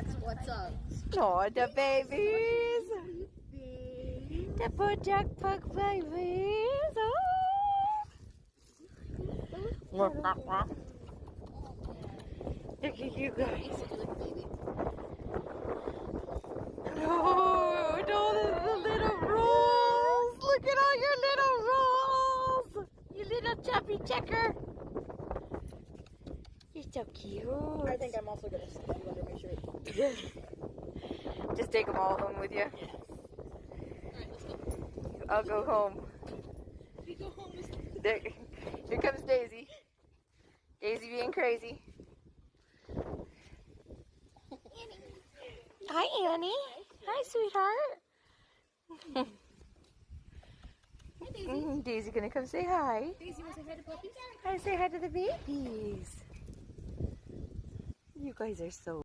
That's what's up. Oh, the babies. The Bojack Pug babies. Oh. Look at you guys. Oh, and all the little rolls. Look at all your little rolls. You little chubby checker. You're so cute. I think I'm also going to slip you under my shirt. Just take them all home with you. Yeah. Alright, let's go. I'll go home. We go home. There, here comes Daisy. Daisy being crazy. Hi, Annie. Hi, sweetheart. Hi, Daisy. Daisy gonna come say hi. Daisy, want to say hi to puppies? Hi, say hi to the babies. You guys are so